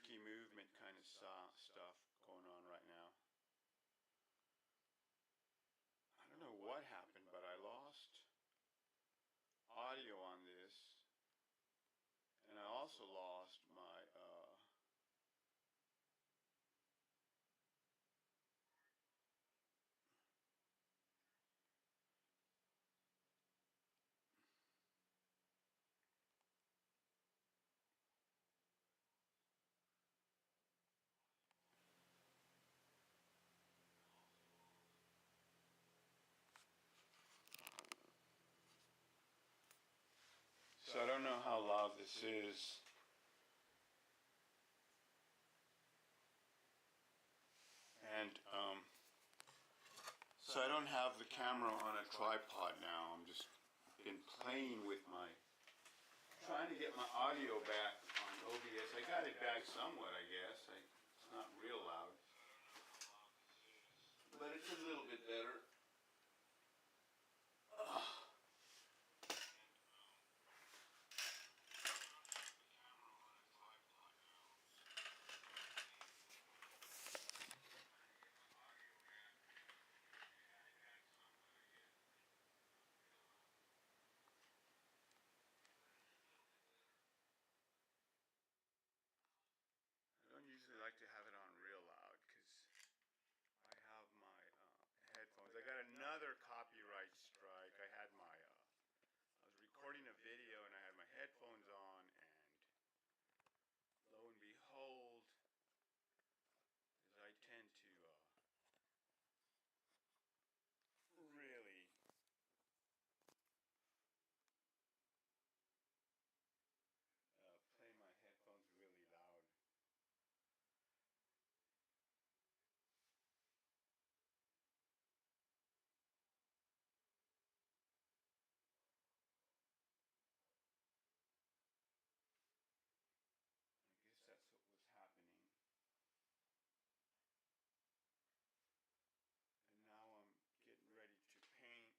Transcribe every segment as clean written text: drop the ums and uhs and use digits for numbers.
funky movement kind of stuff going on right now. I don't know what happened, but I lost audio on this, and I also lost my so I don't know how loud this is. And so I don't have the camera on a tripod now. I'm just been playing with trying to get my audio back on OBS. I got it back somewhat, I guess. It's not real loud, but it's a little bit better. I don't usually like to have it on real loud because I have my headphones. I got another copyright strike. I was recording a video and I had my headphones on, and lo and behold, as I tend to really play my headphones really loud. I guess that's what was happening. And now I'm getting ready to paint.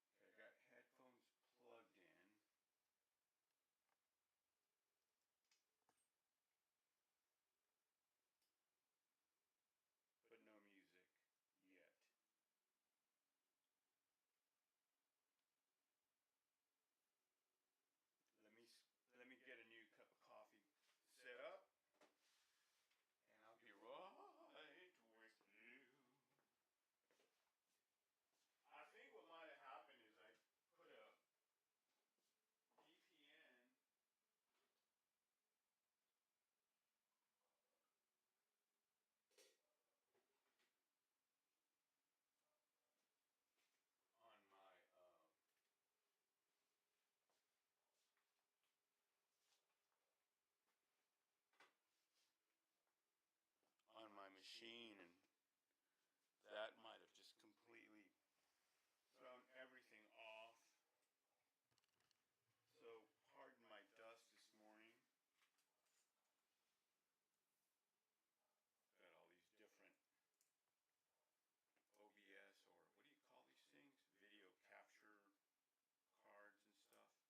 And I got headphones plugged in. But no music yet. Let me get a new cup of coffee set up, and I'll be right with you. I think what might have happened is I put a VPN on my machine, and that might have just completely thrown everything off. So pardon my dust this morning. Got all these different OBS, or what do you call these things? Video capture cards and stuff.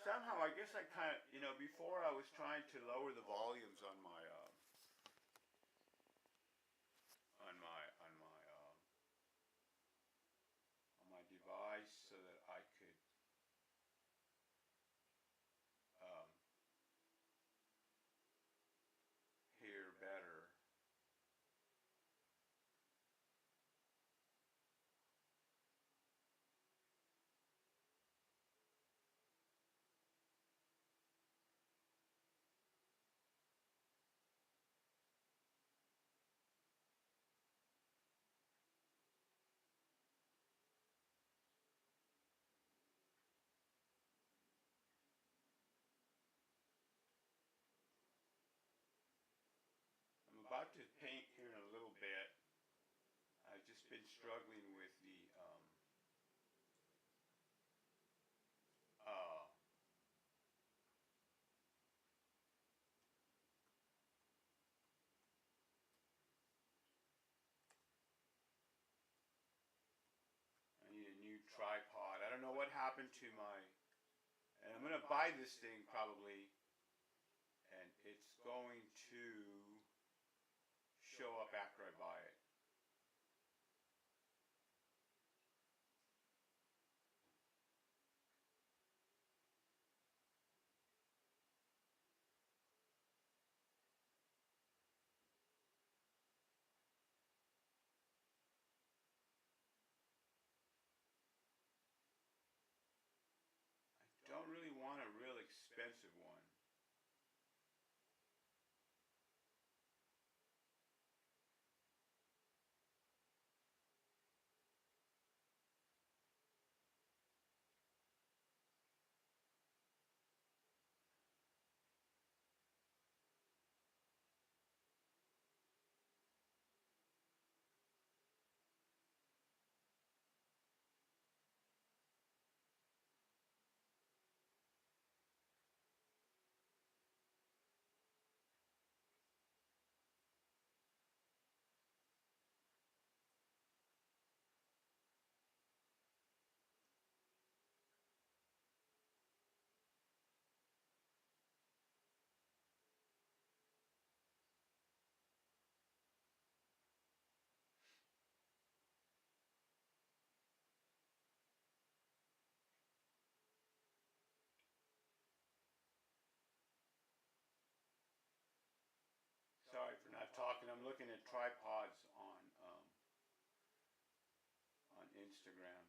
somehow, I guess I kind of, before I was trying to lower the volumes on my, on my, on my, on my device so that I could, um, hear better. I'm about to paint here in a little bit. I've just been struggling with the, uh, I need a new tripod. I don't know what happened to my, and I'm going to buy this thing probably, and it's going to show up after I buy it. I don't really want a real expensive one. Sorry for not talking. I'm looking at tripods on Instagram.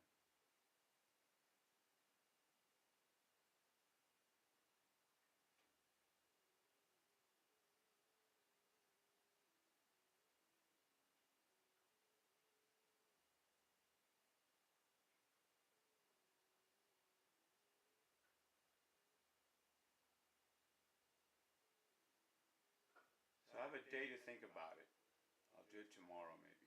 So I have a day to think about it. I'll do it tomorrow maybe.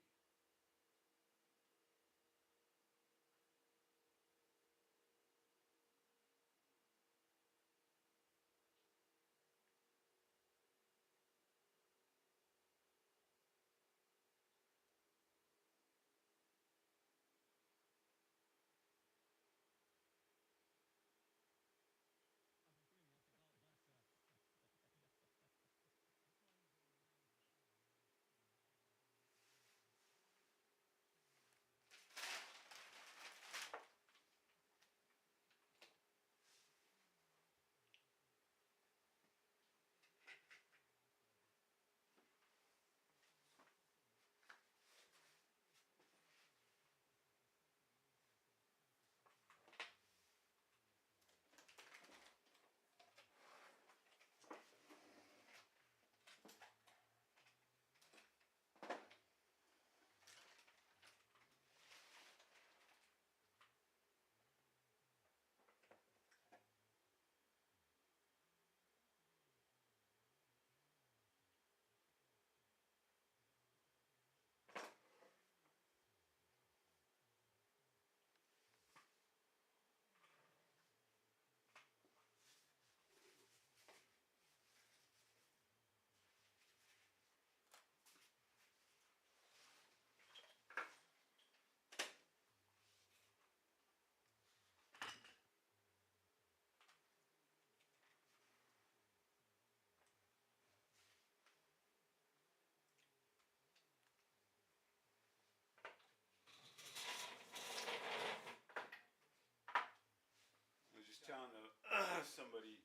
somebody.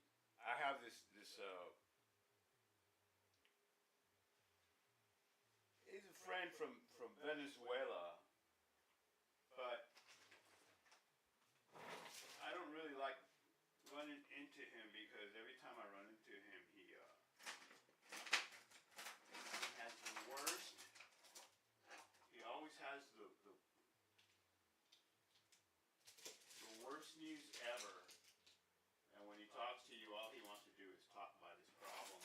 I have this he's a friend from Venezuela, but I don't really like running into him because every time I run into him, he has the worst. He always has the worst news ever. And when he talks to you, all he wants to do is talk about his problems.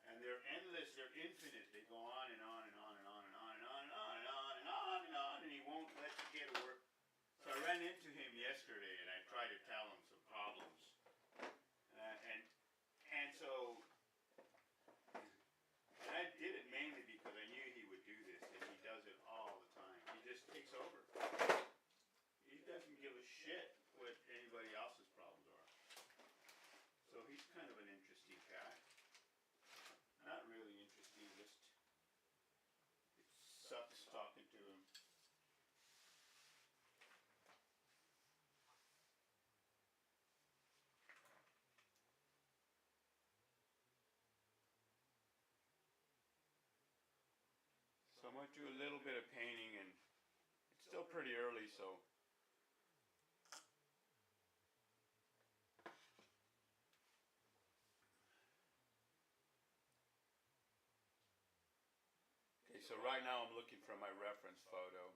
And they're endless, they're infinite. They go on and on and on and on and on and on and on and on and on and on, and he won't let you get a word. So I ran into him yesterday, and I tried to tell him some problems. And so, and I did it mainly because I knew he would do this, and he does it all the time. He just takes over. He doesn't give a shit what anybody else's problems are. So he's kind of an interesting guy. Not really interesting, just it sucks talking to him. So I might do a little bit of painting, and it's still pretty early, so okay, so right now I'm looking for my reference photo.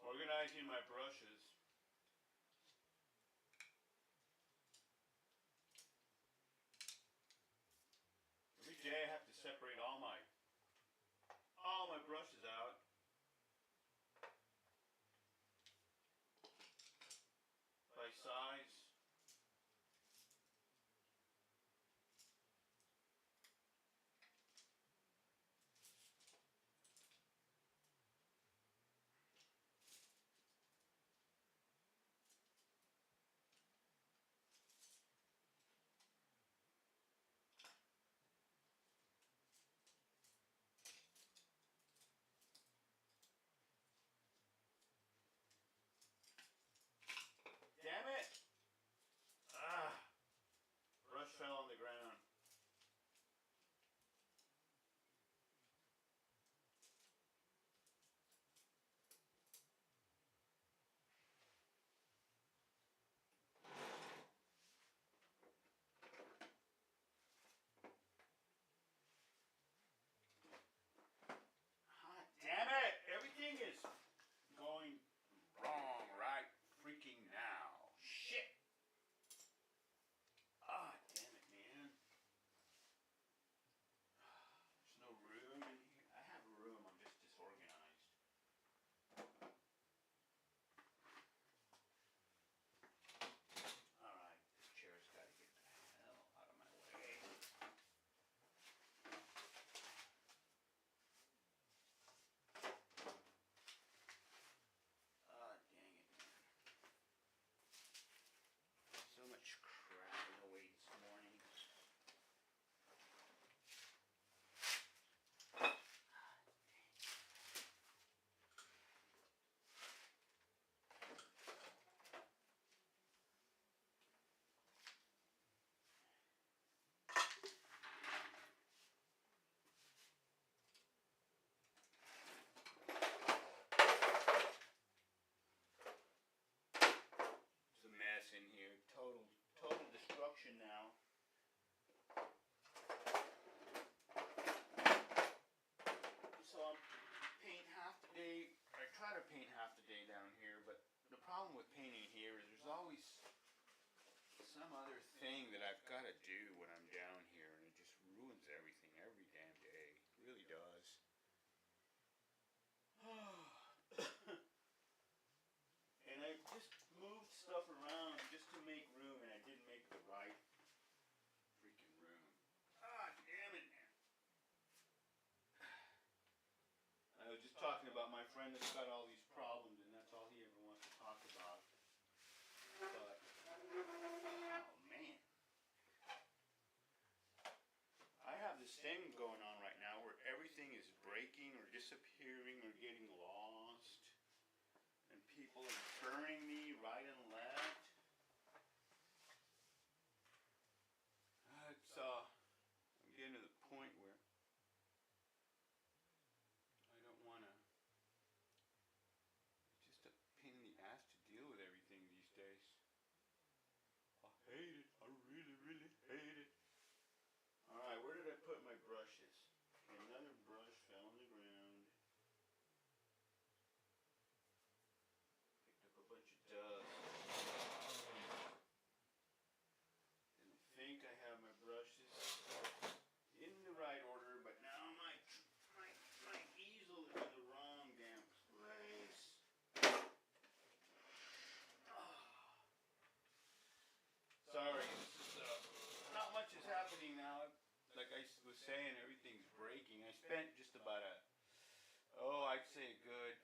Organizing my brushes. Every day I have to separate all my brushes out. By size. painting here is there's always some other thing that I've got to do when I'm down here, and it just ruins everything every damn day. It really does. And I just moved stuff around just to make room, and I didn't make the right freaking room. Ah, damn it, man. I was just talking about my friend that's got all these problems, and that's all he ever wants to talk about. But, oh man. I have this thing going on right now where everything is breaking or disappearing or getting lost. And people are burning me right and left. I'm getting to the point where I don't want to. It's just a pain in the ass to deal with everything these days. I hate it. I really, really hate it. Alright, where did I put my brushes? Okay, another brush fell on the ground. Picked up a bunch of dust. Didn't think I have my brushes in the right order, but now my easel is in the wrong damn place. Sorry, not much is happening now. Like I was saying, everything's breaking. I spent just about I'd say a good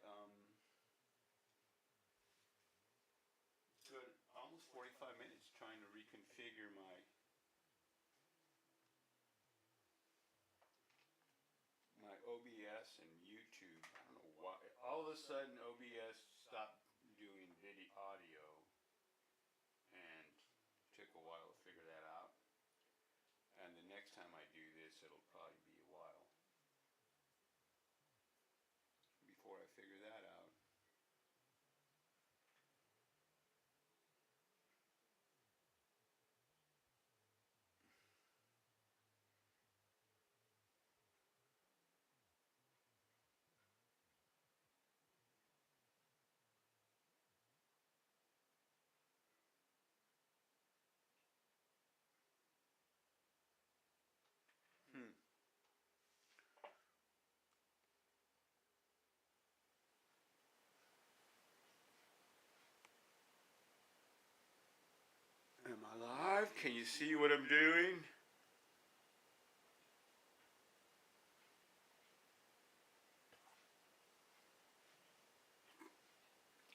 almost 45 minutes trying to reconfigure my OBS and YouTube. I don't know why. All of a sudden, OBS stopped doing video audio, and it took a while to figure that out. And the next time I do this, it'll probably be a while before I figure that out. Am I live? Can you see what I'm doing?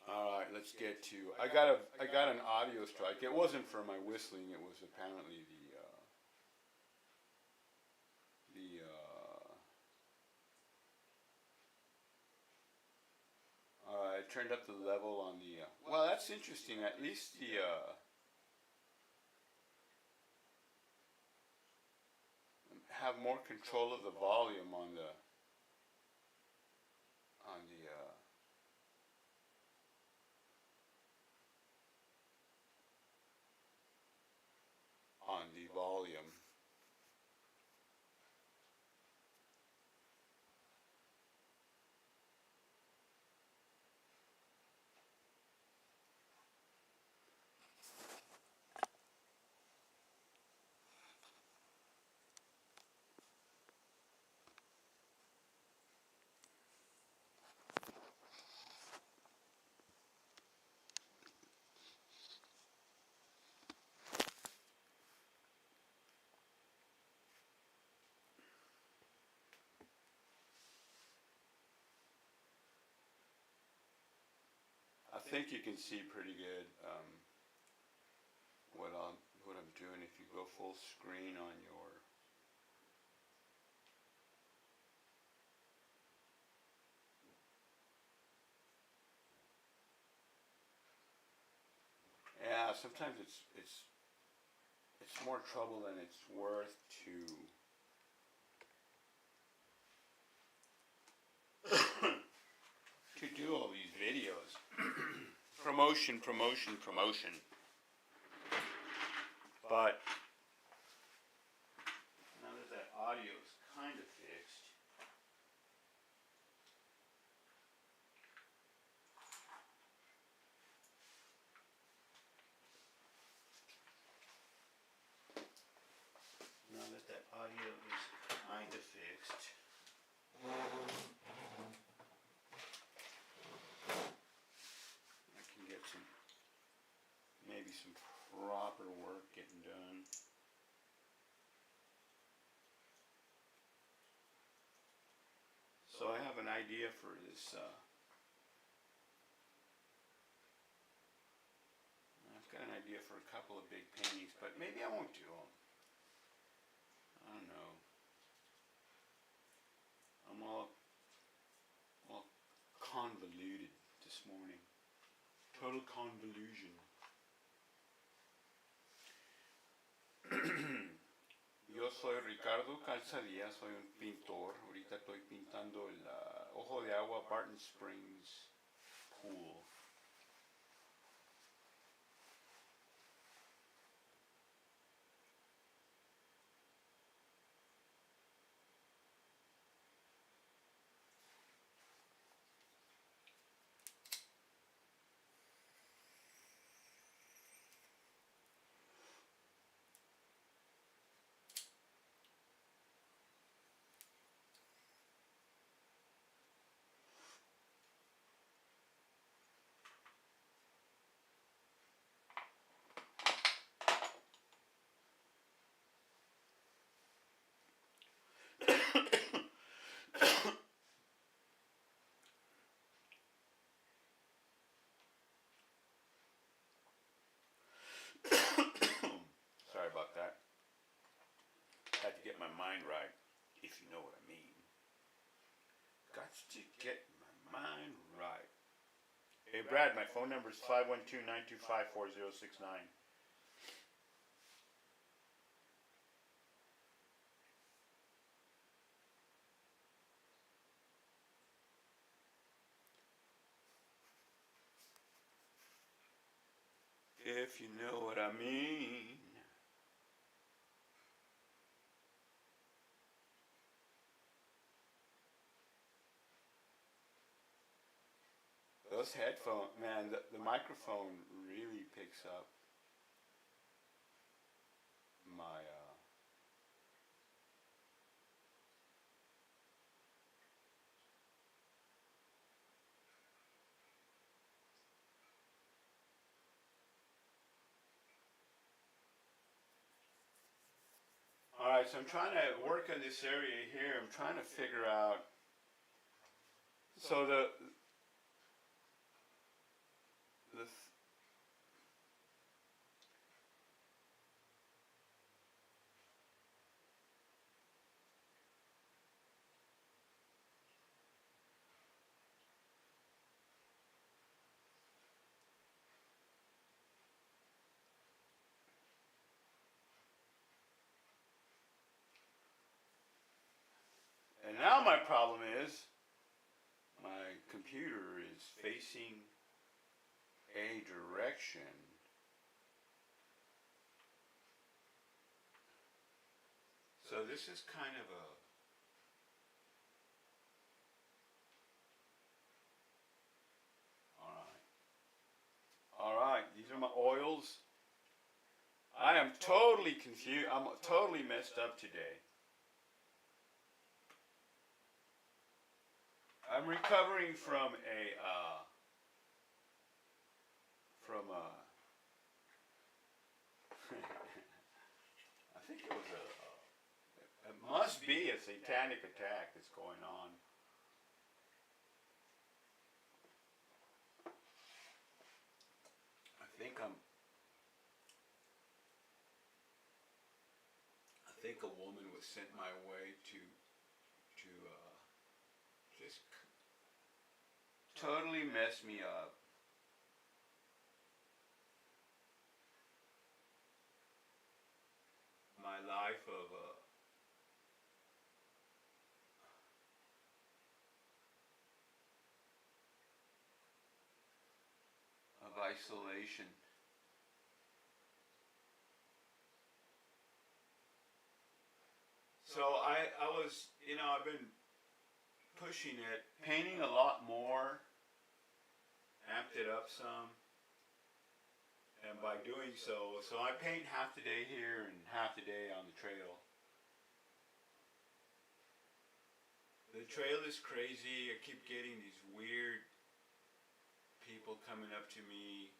Alright, let's get to I got an audio strike. It wasn't for my whistling, it was apparently I turned up the level on the well, that's interesting. At least have more control of the volume on the volume. I think you can see pretty good what I'm doing if you go full screen on your yeah, sometimes it's more trouble than it's worth to do all these videos. Promotion. But now that that audio is kind of fixed, be some proper work getting done. So I have an idea for this. I've got an idea for a couple of big paintings, but maybe I won't do them. I don't know. I'm all convoluted this morning. Total convolution. Yo soy Ricardo Calzadilla, soy un pintor. Ahorita estoy pintando el ojo de agua Barton Springs pool. Sorry about that. Had to get my mind right, if you know what I mean. Got to get my mind right. Hey Brad, my phone number is 512-925-4069. If you know what I mean. Those headphones, man, the microphone really picks up my, Alright, so I'm trying to work on this area here. I'm trying to figure out, so and now my problem is, my computer is facing a direction. So this is kind of a, alright, these are my oils. I am totally confused, I'm totally messed up today. I'm recovering from I think it was it must be a satanic attack that's going on. I think a woman was sent my way to just totally mess me up. My life of isolation. So I was, I've been pushing it, painting a lot more, amped it up some, and by doing so I paint half the day here and half the day on the trail. The trail is crazy. I keep getting these weird people coming up to me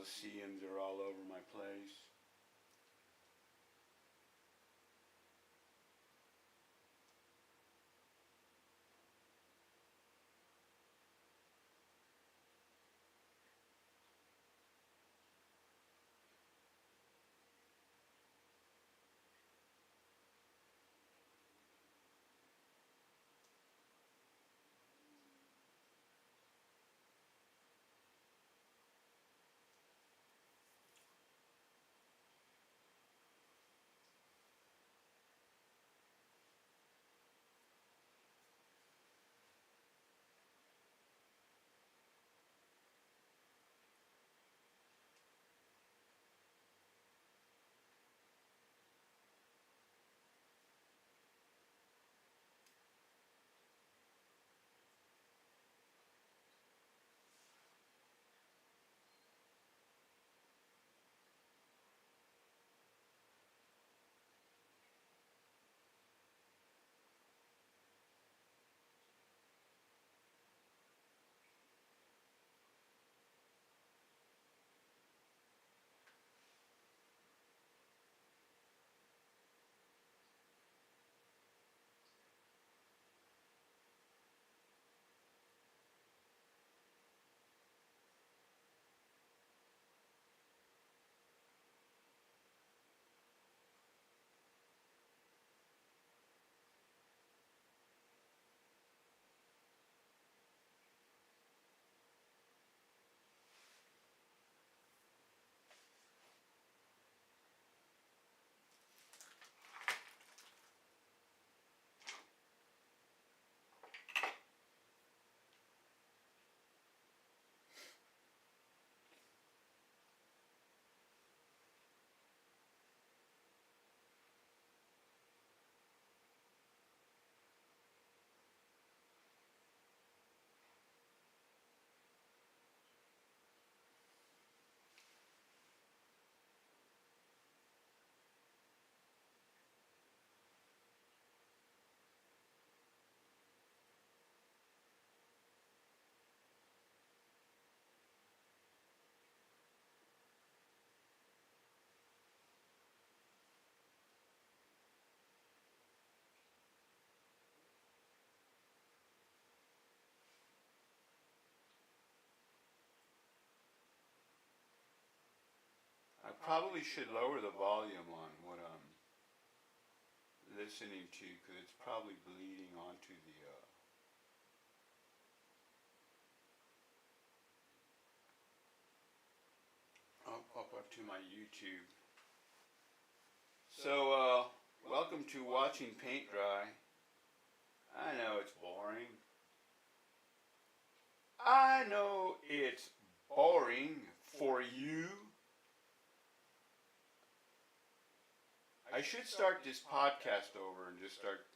those CMs are all over my place. I probably should lower the volume on what I'm listening to, because it's probably bleeding onto the up to my YouTube. So, welcome to watching paint dry. I know it's boring. I know it's boring for you. I should start this podcast over and just start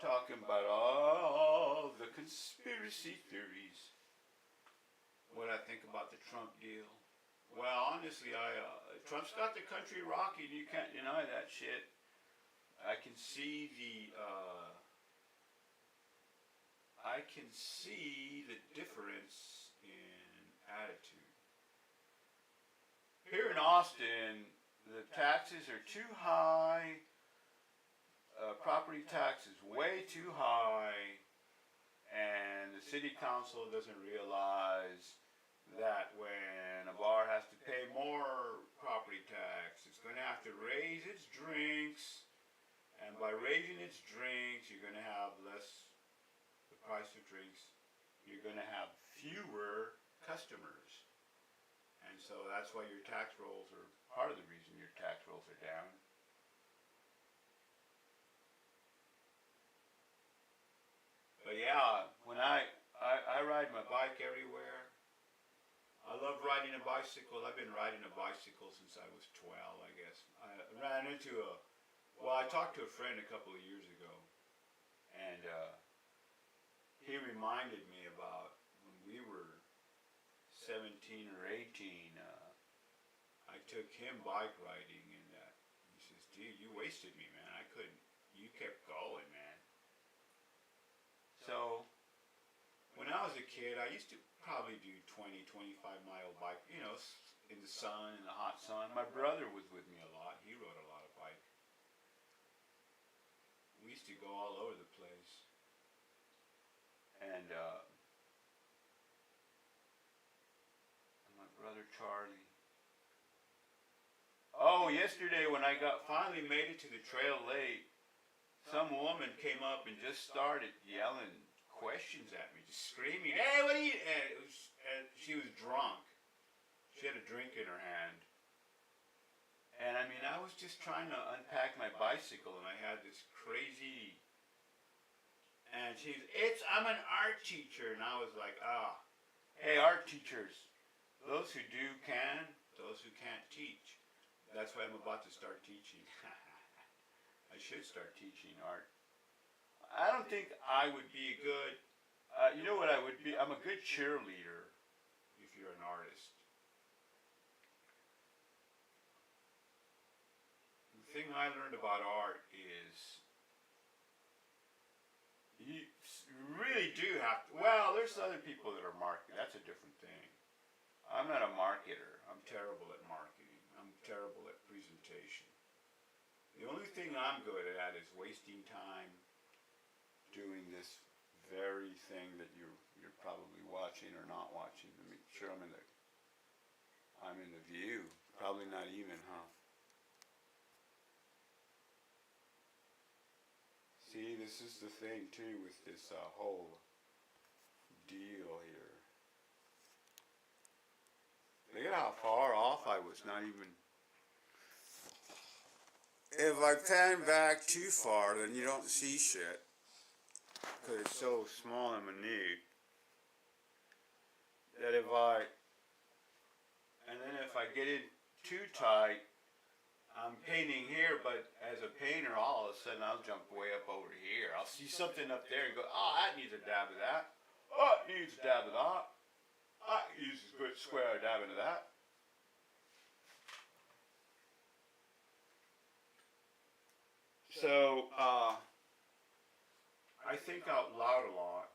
talking about all the conspiracy theories. What I think about the Trump deal. Well, honestly, Trump's got the country rocking. You can't deny that shit. I can see the difference in attitude. Here in Austin, the taxes are too high. Property tax is way too high, and the city council doesn't realize that when a bar has to pay more property tax, it's going to have to raise its drinks, and by raising its drinks, you're going to have less the price of drinks. You're going to have fewer customers, and so that's why your tax rolls are part of the reason your tax rolls are down. But yeah, when I ride my bike everywhere. I love riding a bicycle. I've been riding a bicycle since I was 12, I guess. I ran into I talked to a friend a couple of years ago, and he reminded me about when we were 17 or 18. I took him bike riding, and he says, dude, you wasted me, man. I couldn't. You kept going, man. So, when I was a kid, I used to probably do 20, 25 mile bike, in the sun, in the hot sun. My brother was with me a lot. He rode a lot of bike. We used to go all over the place. And my brother Charlie. Oh, yesterday when I finally made it to the trail late, some woman came up and just started yelling questions at me, just screaming, "Hey, what are you?" And she was drunk. She had a drink in her hand. And I mean, I was just trying to unpack my bicycle, and I had this crazy. And I'm an art teacher, and I was like, hey, art teachers, those who do can, those who can't teach. That's why I'm about to start teaching. I should start teaching art. I don't think I would be a good, you know what I would be? I'm a good cheerleader if you're an artist. The thing I learned about art is you really do have to, well, there's other people that are marketing. That's a different thing. I'm not a marketer. I'm terrible at marketing. I'm terrible at presentation. The only thing I'm good at is wasting time doing this very thing that you're probably watching or not watching. Let me make sure I'm in the view. Probably not even, huh? See, this is the thing too with this whole deal here. Look at how far off I was, not even. If I pan back too far, then you don't see shit. Because it's so small and minute. That if I get in too tight, I'm painting here, but as a painter, all of a sudden I'll jump way up over here. I'll see something up there and go, that needs a dab of that. Oh, it needs a dab of that. I use a good square dab into that. So, I think out loud a lot.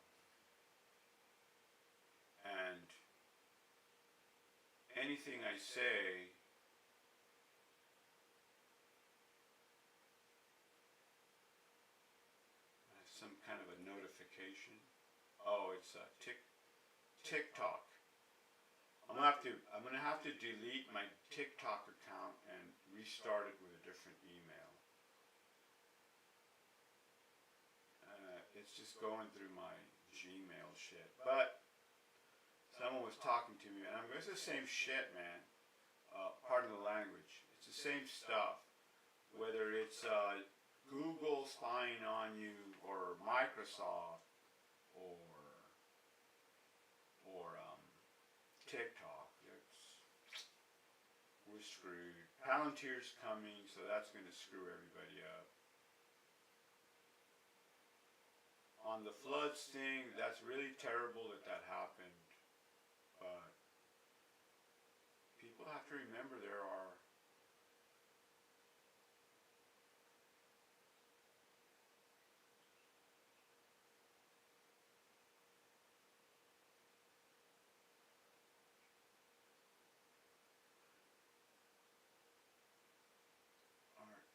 And anything I say has some kind of a notification. Oh, it's a TikTok. I'm gonna have to delete my TikTok account and restart it with a different email. It's just going through my Gmail shit. But someone was talking to me, and it's the same shit, man. Pardon the language. It's the same stuff. Whether it's Google spying on you, or Microsoft, or TikTok. We're screwed. Palantir's coming, so that's going to screw everybody up. On the floods thing, that's really terrible that happened. But people have to remember there are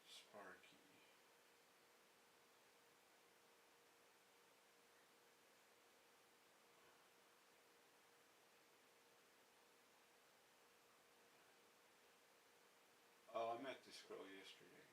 Sparky. Oh, I met this girl yesterday.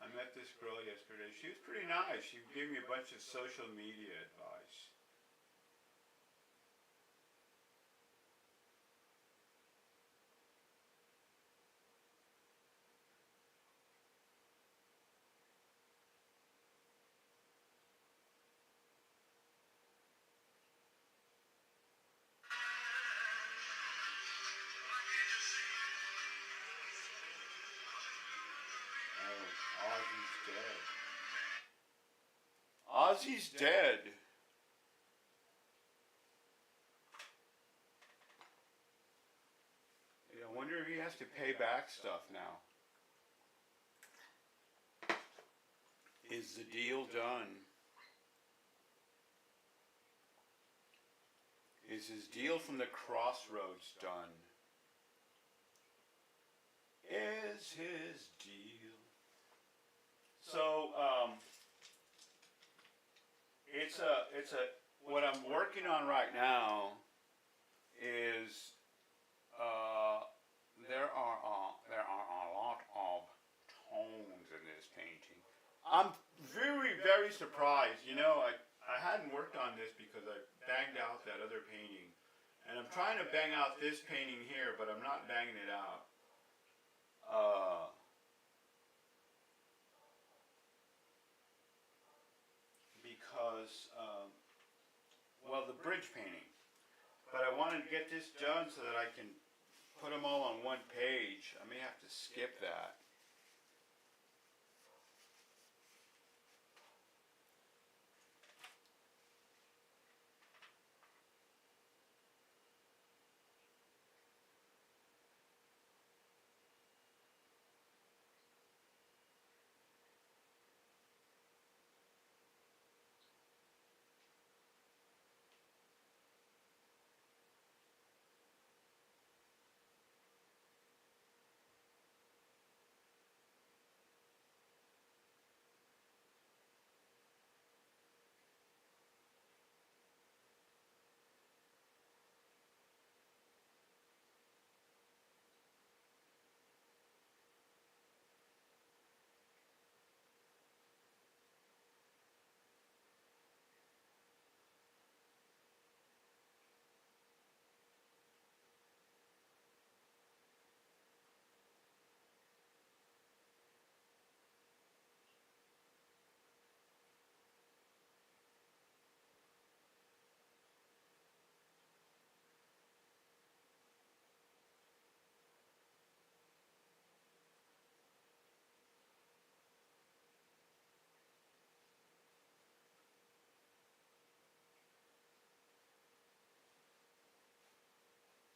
I met this girl yesterday. She was pretty nice. She gave me a bunch of social media advice. Oh, Ozzy's dead. Ozzy's dead. to pay back stuff now. Is the deal done? Is his deal from the crossroads done? Is his deal? So, what I'm working on right now is, there are a lot of tones in this painting. I'm very, very surprised. You know, I hadn't worked on this because I banged out that other painting. And I'm trying to bang out this painting here, but I'm not banging it out. Because, well, the bridge painting. But I wanted to get this done so that I can put them all on one page. I may have to skip that.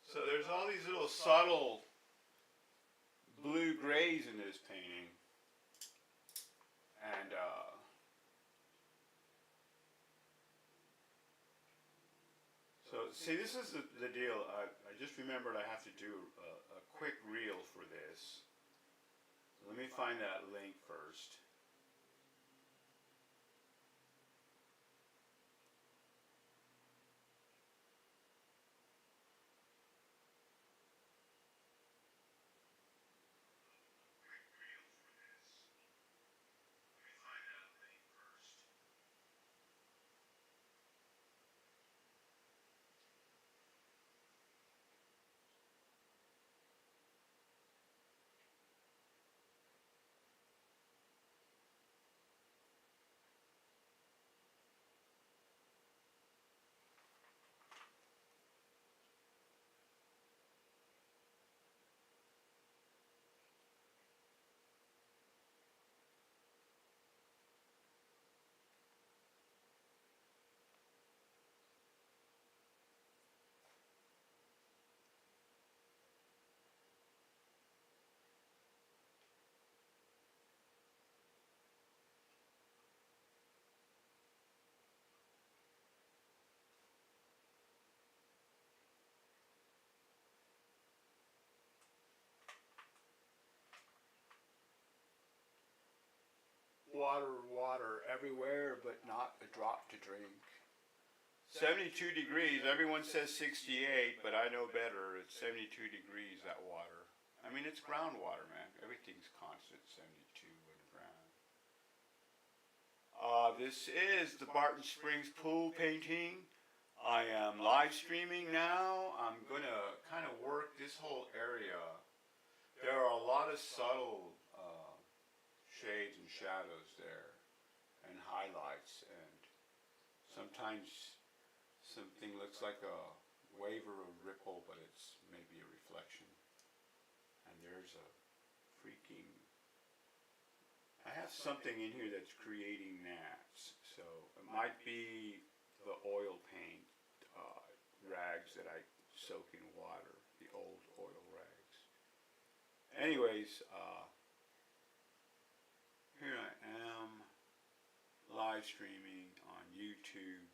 So there's all these little subtle blue grays in this painting. And so see, this is the deal. I just remembered I have to do a quick reel for this. So let me find that link first. Water, water everywhere, but not a drop to drink. 72 degrees. Everyone says 68, but I know better. It's 72 degrees, that water. I mean, it's groundwater, man. Everything's constant 72 in the ground. This is the Barton Springs pool painting. I am live streaming now. I'm going to kind of work this whole area. There are a lot of subtle shades and shadows there, and highlights, and sometimes something looks like a wave or a ripple, but it's maybe a reflection. And there's a freaking, I have something in here that's creating gnats, so it might be the oil paint rags that I soak in water, the old oil rags. Anyways, here I am live streaming on YouTube,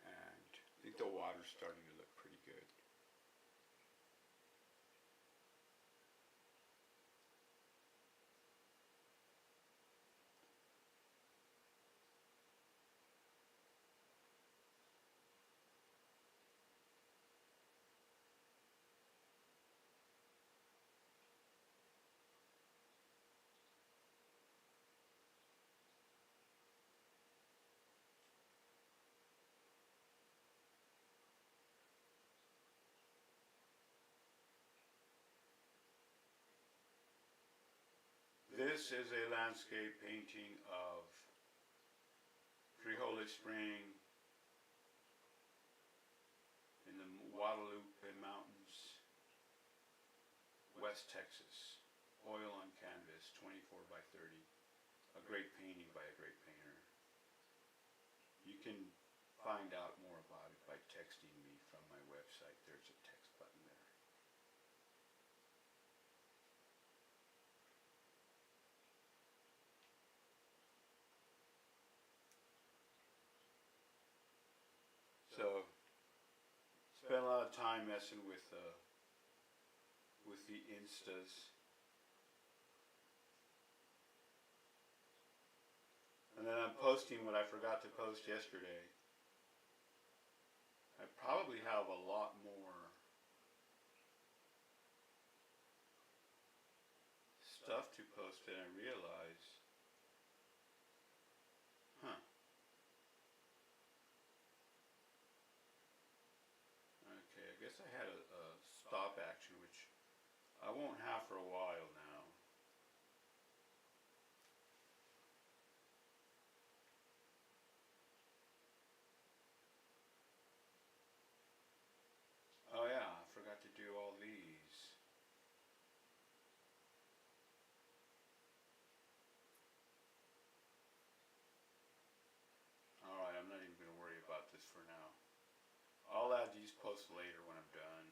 and I think the water's starting to look pretty good. This is a landscape painting of Pflueger Spring in the Guadalupe Mountains, West Texas. Oil on canvas, 24 by 30. A great painting by a great painter. You can find out more about it by texting me from my website. There's a text button there. So, spent a lot of time messing with the instas. And then I'm posting what I forgot to post yesterday. I probably have a lot more stuff to post than I realize. Huh. Okay, I guess I had a stop action, which I won't have for a while now. Oh yeah, I forgot to do all these. Alright, I'm not even going to worry about this for now. I'll add these posts later when I'm done.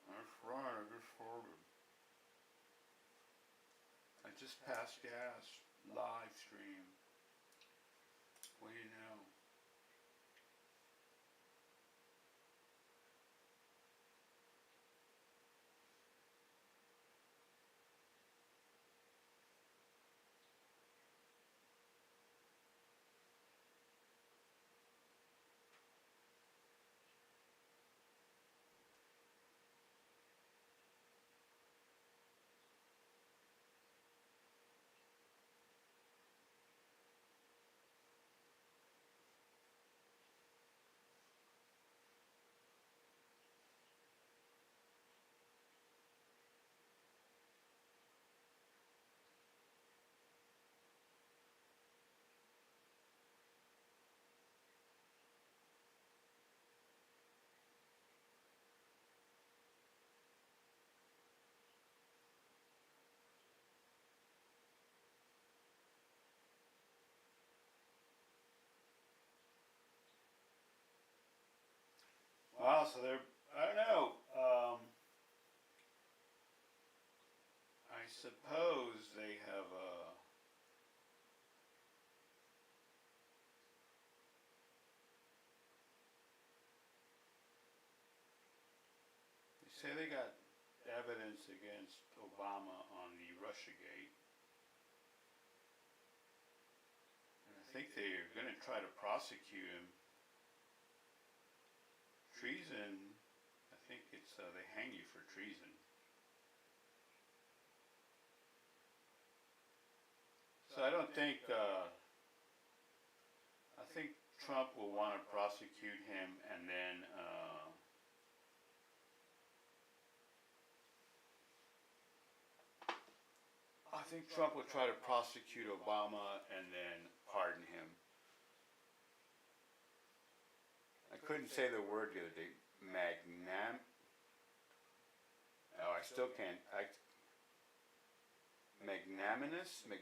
That's right, I just farted. I just passed gas. Live stream. What do you know? Wow, so they're suppose they have they say they got evidence against Obama on the Russiagate. And I think they're going to try to prosecute him. Treason, I think it's, they hang you for treason. So I don't think, I think Trump will want to prosecute him, and then I think Trump will try to prosecute Obama and then pardon him. I couldn't say the word the other day. Oh, I still can't. Magnanimous? I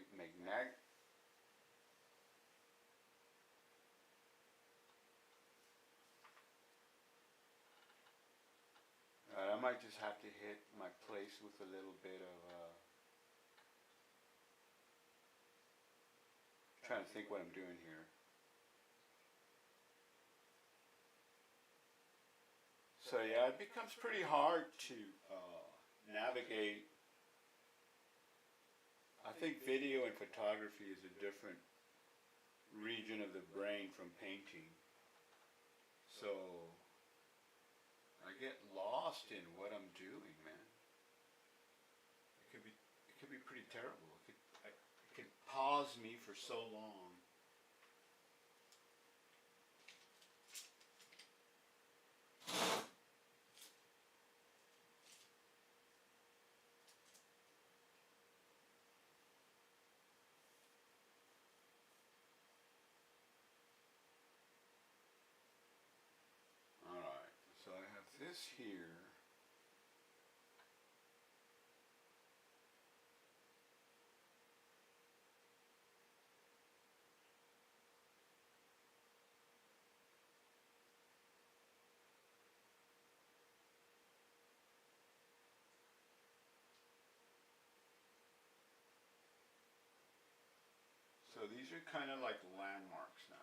might just have to hit my place with a little bit of, trying to think what I'm doing here. So yeah, it becomes pretty hard to navigate. I think video and photography is a different region of the brain from painting. So I get lost in what I'm doing, man. It could be pretty terrible. It could pause me for so long. Alright, so I have this here. So these are kind of like landmarks now.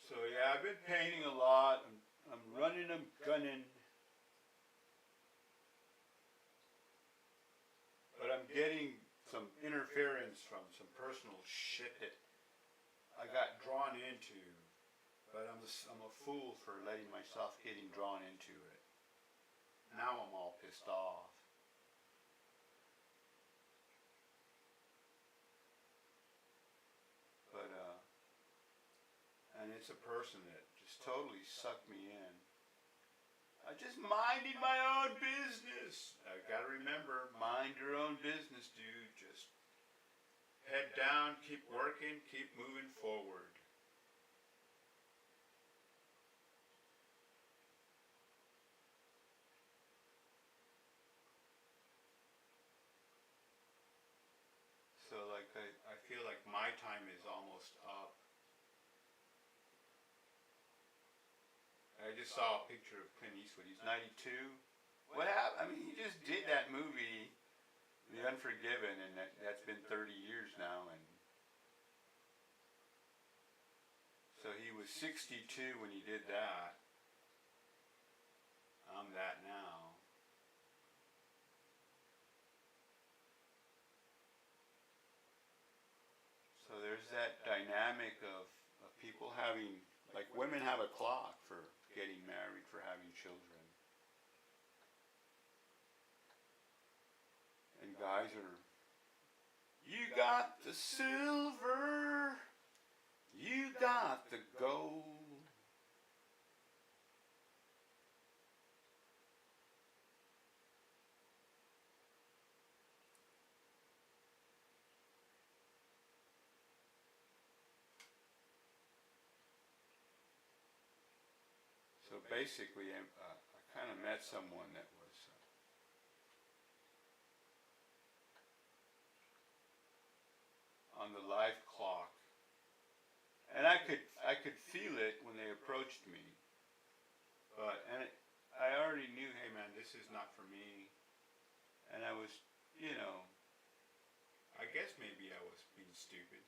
So yeah, I've been painting a lot. I'm running, I'm gunning. But I'm getting some interference from some personal shit that I got drawn into. But I'm a fool for letting myself getting drawn into it. Now I'm all pissed off. But and it's a person that just totally sucked me in. I just minded my own business. I gotta remember, mind your own business, dude. Just head down, keep working, keep moving forward. So like I feel like my time is almost up. I just saw a picture of Clint Eastwood. He's 92. What happened? I mean, he just did that movie, The Unforgiven, and that's been 30 years now. And so he was 62 when he did that. I'm that now. So there's that dynamic of people having, like women have a clock for getting married, for having children. And guys are, you got the silver, you got the gold. basically, I kind of met someone that was on the life clock, and I could feel it when they approached me. But I already knew, hey man, this is not for me. And I was, you know, I guess maybe I was being stupid,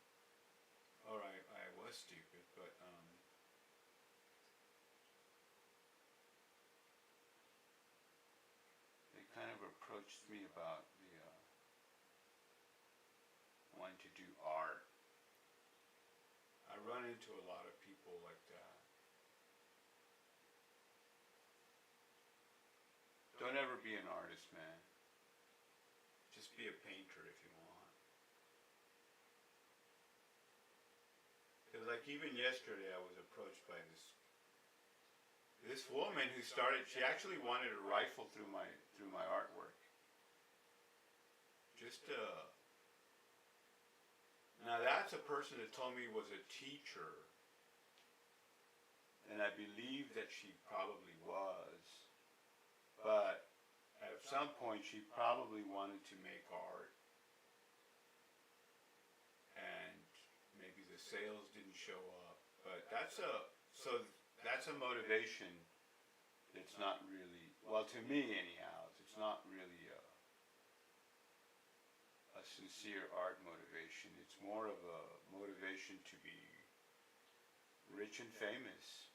or I was stupid, but they kind of approached me about the wanting to do art. I run into a lot of people like that. Don't ever be an artist, man. Just be a painter if you want. Because like even yesterday I was approached by this woman who started, she actually wanted to rifle through my artwork. Just now that's a person that told me was a teacher, and I believe that she probably was, but at some point she probably wanted to make art, and maybe the sales didn't show up, but that's a motivation. It's not really, well, to me anyhow, it's not really a sincere art motivation. It's more of a motivation to be rich and famous.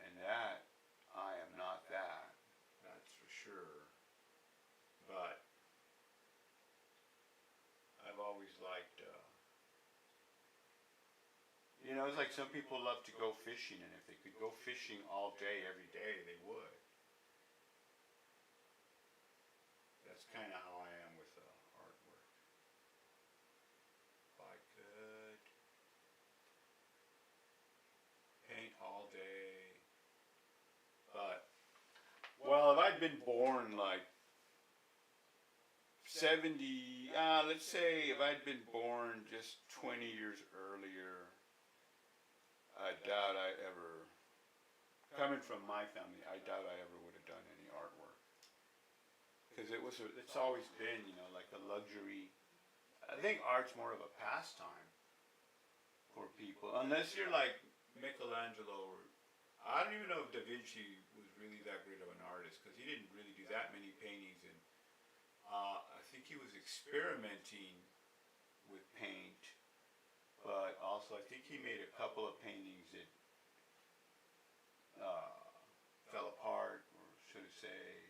And that, I am not that. That's for sure. But I've always liked, you know, it's like some people love to go fishing, and if they could go fishing all day, every day, they would. That's kind of how I am with artwork. If I could paint all day, but, well, if I'd been born like 70, let's say if I'd been born just 20 years earlier, I doubt I ever, coming from my family, I doubt I ever would have done any artwork. Because it's always been, you know, like a luxury. I think art's more of a pastime for people. Unless you're like Michelangelo, or I don't even know if Da Vinci was really that great of an artist, because he didn't really do that many paintings. And I think he was experimenting with paint. But also, I think he made a couple of paintings that fell apart, or should I say,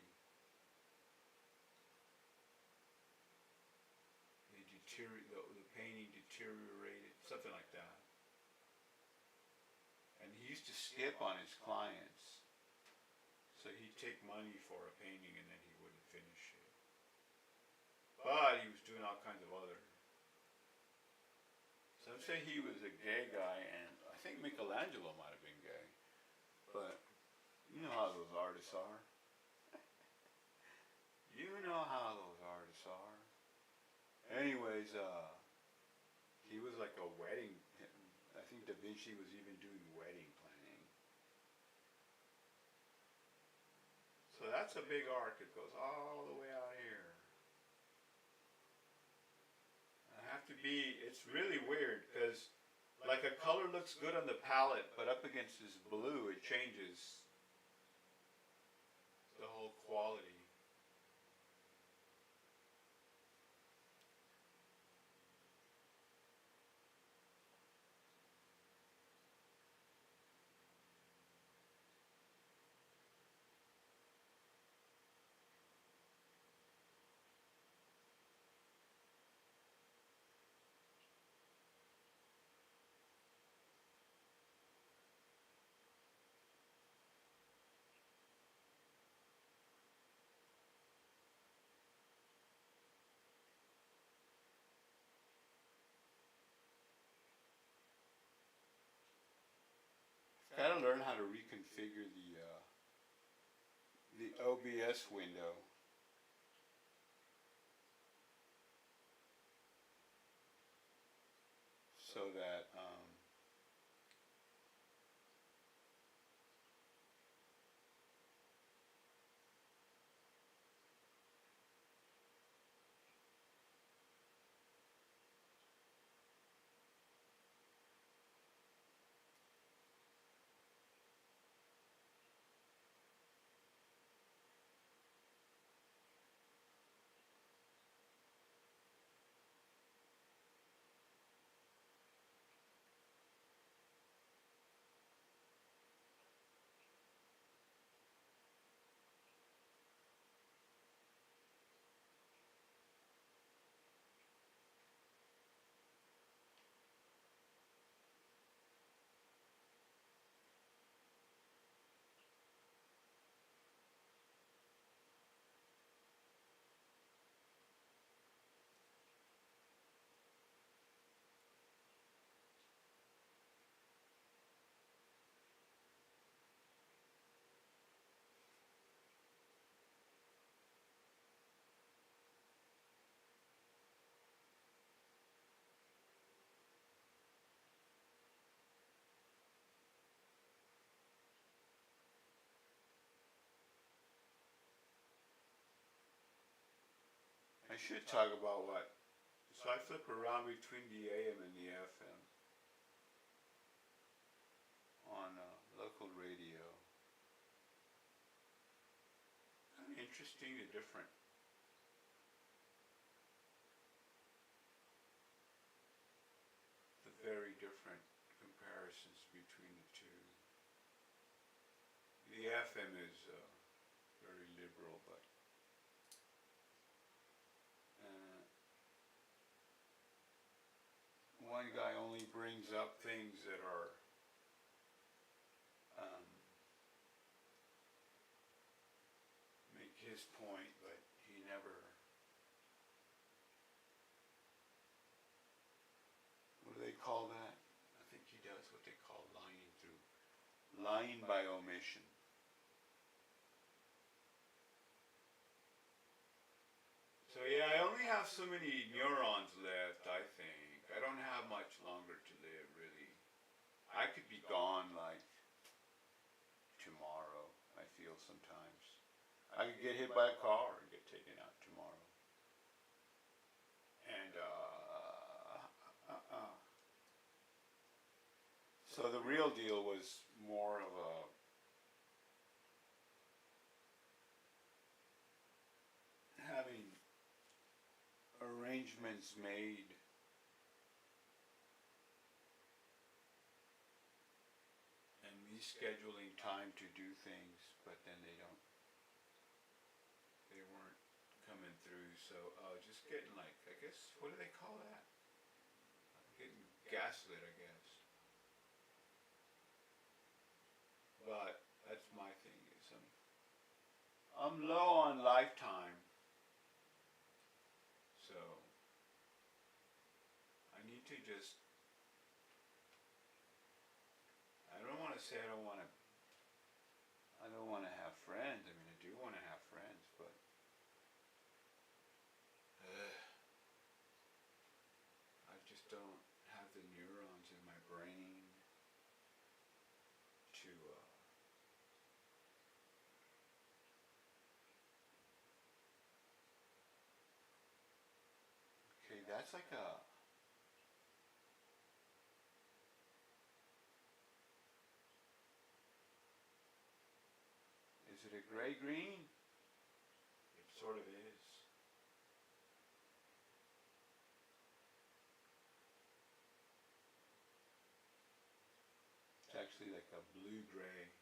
the painting deteriorated, something like that. And he used to skip on his clients, so he'd take money for a painting and then he wouldn't finish it. But he was doing all kinds of other. Some say he was a gay guy, and I think Michelangelo might have been gay. But you know how those artists are. You know how those artists are. Anyways, he was like a wedding. I think Da Vinci was even doing wedding planning. So that's a big arc. It goes all the way out here. It's really weird, because like a color looks good on the palette, but up against this blue, it changes the whole quality. Gotta learn how to reconfigure the OBS window. So that should talk about what. So I flip around between the AM and the FM on local radio. Kind of interesting, the different. The very different comparisons between the two. The FM is very liberal, but one guy only brings up things that are make his point, but he never. What do they call that? I think he does what they call lying by omission. So yeah, I only have so many neurons left, I think. I don't have much longer to live, really. I could be gone like tomorrow, I feel sometimes. I could get hit by a car and get taken out tomorrow. And so the real deal was more of a having arrangements made and me scheduling time to do things, but then they weren't coming through, so just getting like, I guess, what do they call that? Getting gaslit, I guess. But that's my thing, is I'm low on lifetime. So I need to just, I don't want to say I don't want to have friends. I mean, I do want to have friends, but I just don't have the neurons in my brain to okay, that's like a is it a gray-green? It sort of is. It's actually like a blue-gray.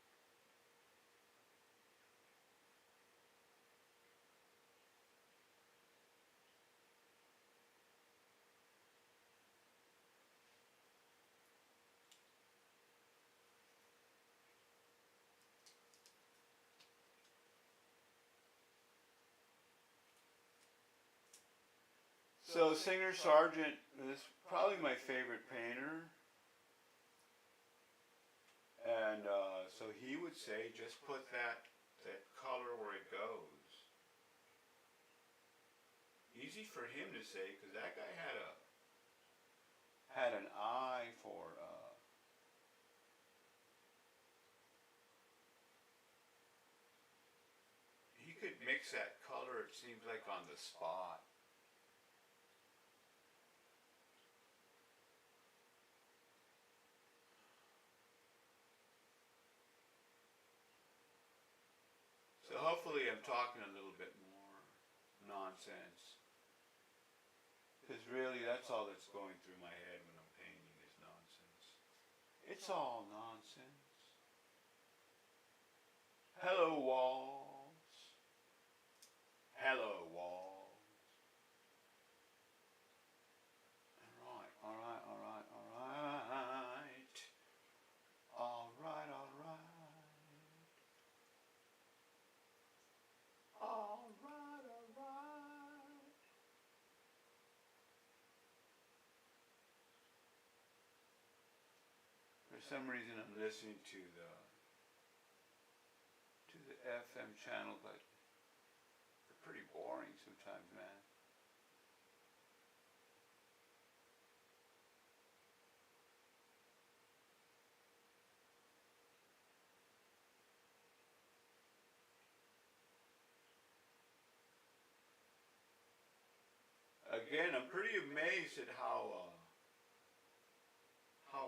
So Singer Sargent is probably my favorite painter, and so he would say, just put that color where it goes. Easy for him to say, because that guy had an eye for he could mix that color, it seems like, on the spot. So hopefully I'm talking a little bit more nonsense. Because really that's all that's going through my head when I'm painting is nonsense. It's all nonsense. Hello, walls. Hello, walls. Alright, alright, alright, alright. Alright, alright. Alright, alright. For some reason I'm listening to the FM channel, but they're pretty boring sometimes, man. Again, I'm pretty amazed at how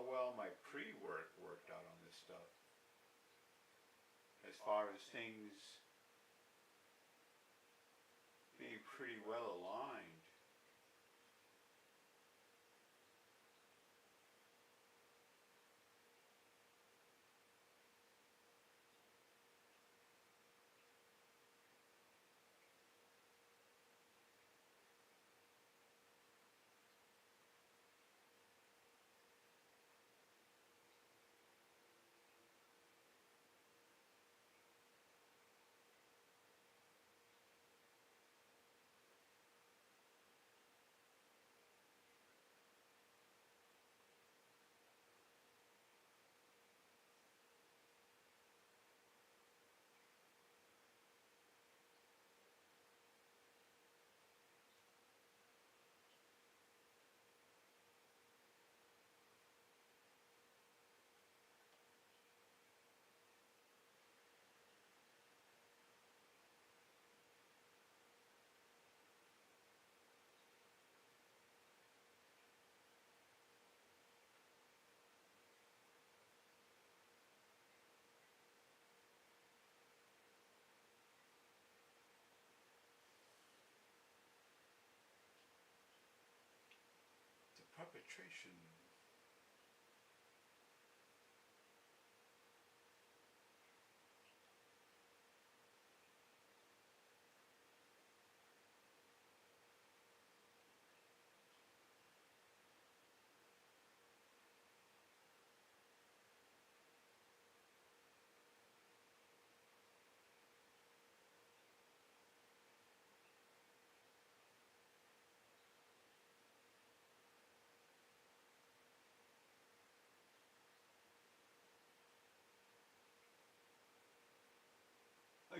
well my pre-work worked out on this stuff. As far as things being pretty well aligned. The perpetration.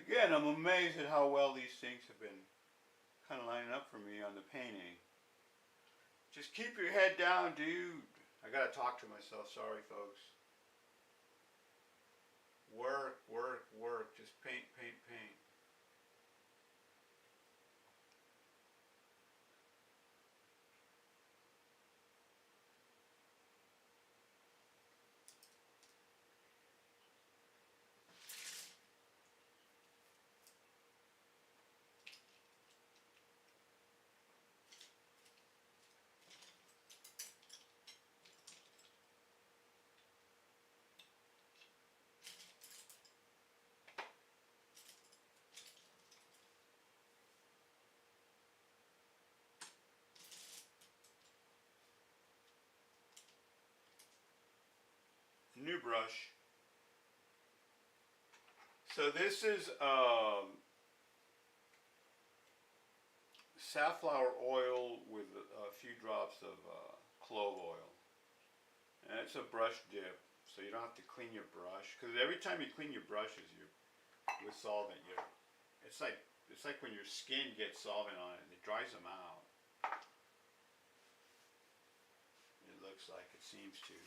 Again, I'm amazed at how well these things have been kind of lining up for me on the painting. Just keep your head down, dude. I gotta talk to myself, sorry folks. Work, work, work, just paint, paint, paint. New brush. So this is safflower oil with a few drops of clove oil. And it's a brush dip, so you don't have to clean your brush. Because every time you clean your brushes, with solvent, it's like when your skin gets solvent on it and it dries them out. It looks like it seems to.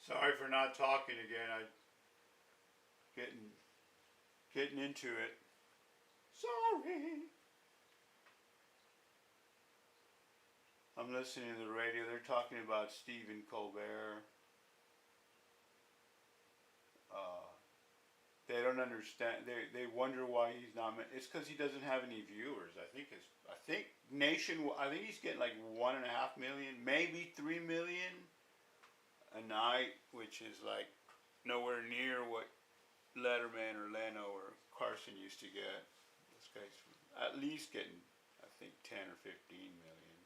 Sorry for not talking again. I getting into it. Sorry. I'm listening to the radio. They're talking about Stephen Colbert. They don't understand. They wonder why he's not. It's because he doesn't have any viewers. I think he's getting like 1.5 million, maybe 3 million a night, which is like nowhere near what Letterman or Leno or Carson used to get. This guy's at least getting, I think, 10 or 15 million,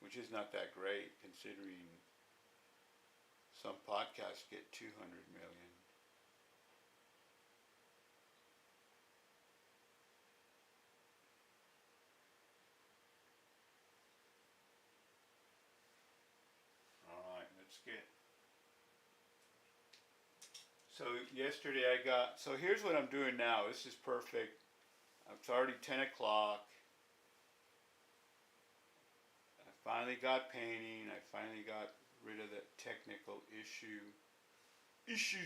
which is not that great considering some podcasts get 200 million. All right, let's get. So yesterday so here's what I'm doing now. This is perfect. It's already 10 o'clock. I finally got painting. I finally got rid of that technical issues,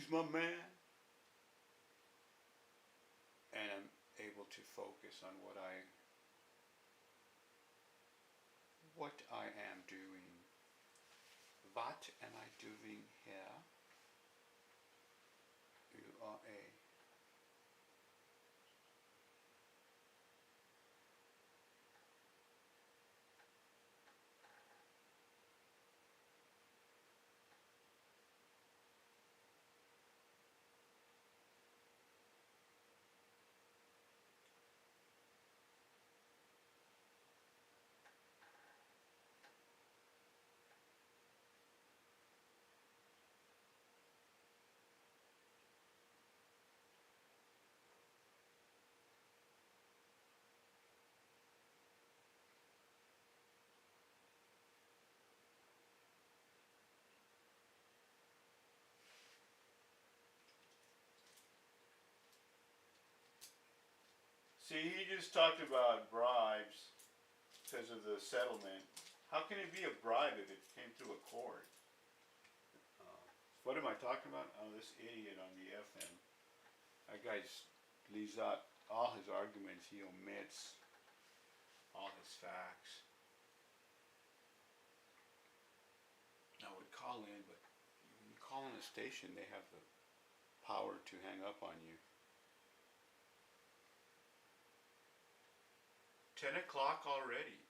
my man. And I'm able to focus on what I am doing. What am I doing here? You are a See, he just talked about bribes because of the settlement. How can it be a bribe if it came through a court? What am I talking about? Oh, this idiot on the FM. That guy leaves out all his arguments. He omits all his facts. I would call in, but when you call in a station, they have the power to hang up on you. 10 o'clock already.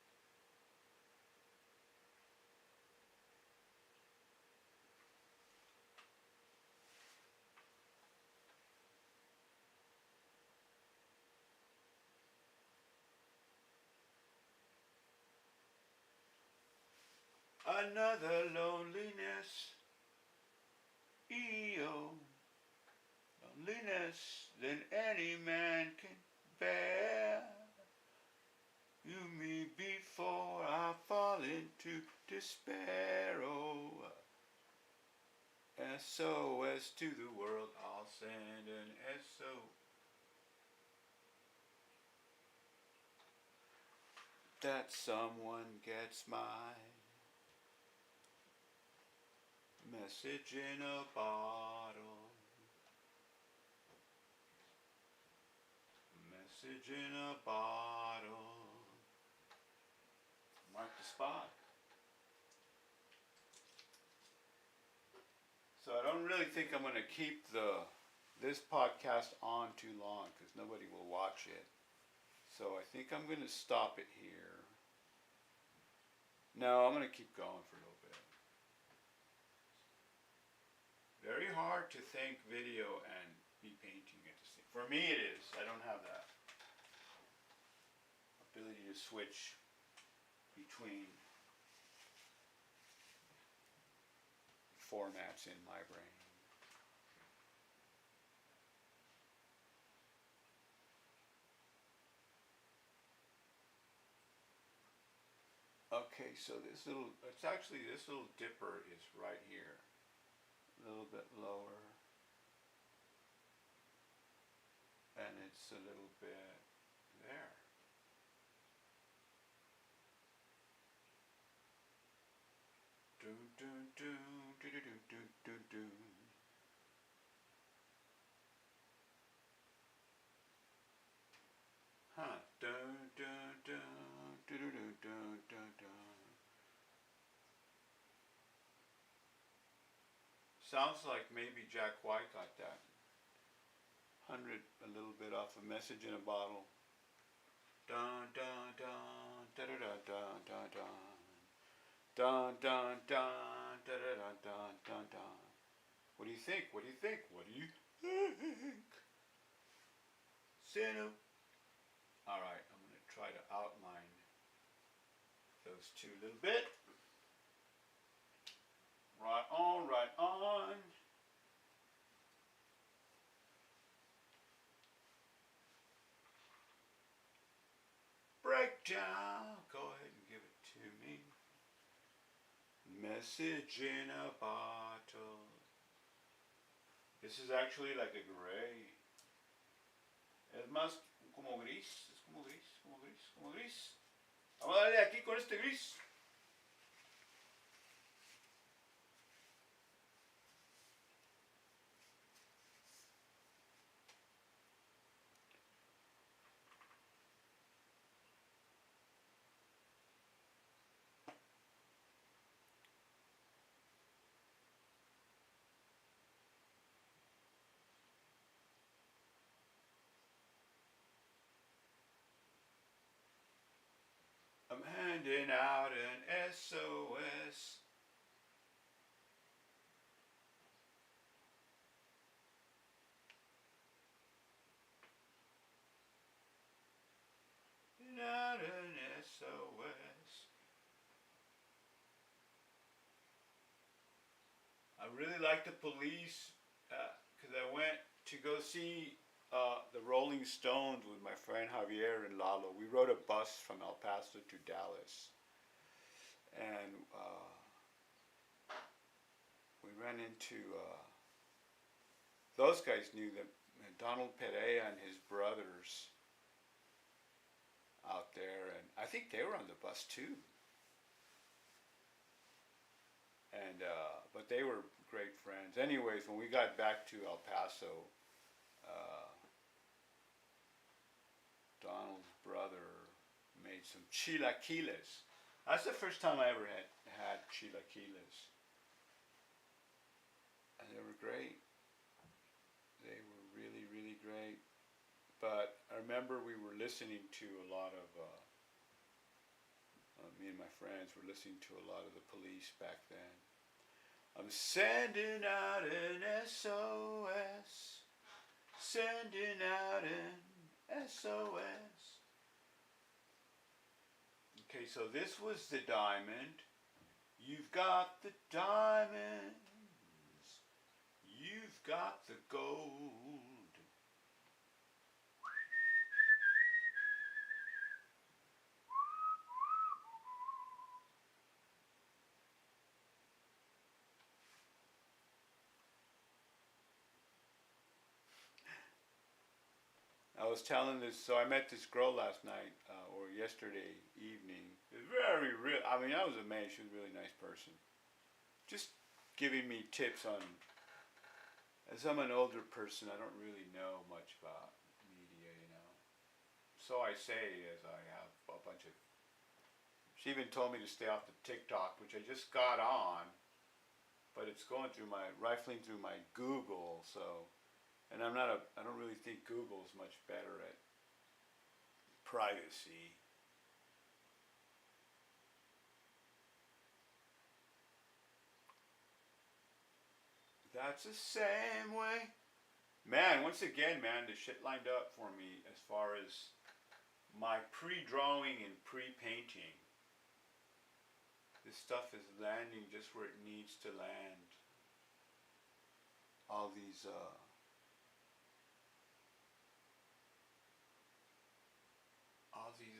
Another loneliness, loneliness than any man can bear. You me before I fall into despair. Oh, SOS to the world, I'll send an SOS. That someone gets my message in a bottle. Message in a bottle. Mark the spot. So I don't really think I'm going to keep this podcast on too long because nobody will watch it. So I think I'm going to stop it here. No, I'm going to keep going for a little bit. Very hard to think video and be painting at the same. For me it is. I don't have that ability to switch between formats in my brain. Okay, so this little dipper is right here. A little bit lower. And it's a little bit there. Dun, dun, Sounds like maybe Jack White got that. 100, a little bit off a Message in a Bottle. Dun dun dun da da da dun dun dun dun dun dun da da da dun dun dun. What do you think? What do you think? What do you think? Santa. All right, I'm gonna try to outline those two a little bit. Right on, right on. Breakdown. Go ahead and give it to me. Message in a bottle. This is actually like a gray. Es más como gris. Es como gris, como gris, como gris. Vamos a darle aquí con este gris. I'm handing out an SOS. Out an SOS. I really like the Police because I went to go see the Rolling Stones with my friend Javier and Lalo. We rode a bus from El Paso to Dallas, and we ran into those guys knew that Donald Perea and his brothers out there, and I think they were on the bus too. And but they were great friends. Anyways, when we got back to El Paso, Donald's brother made some chilaquiles. That's the first time I ever had chilaquiles, and they were great. They were really, really great. But I remember we were listening to a lot of, me and my friends were listening to a lot of the Police back then. I'm sending out an SOS, sending out an SOS. Okay, so this was the diamond. You've got the diamonds. You've got the gold. I was telling this, so I met this girl last night, or yesterday evening. Very real. I mean, I was amazed. She was a really nice person. Just giving me tips on. As I'm an older person, I don't really know much about media, you know. So I say, as I have a bunch of. She even told me to stay off the TikTok, which I just got on, but it's going through rifling through my Google, so. And I don't really think Google's much better at privacy. That's the same way. Man, once again, man, the shit lined up for me as far as my pre-drawing and pre-painting. This stuff is landing just where it needs to land. All these,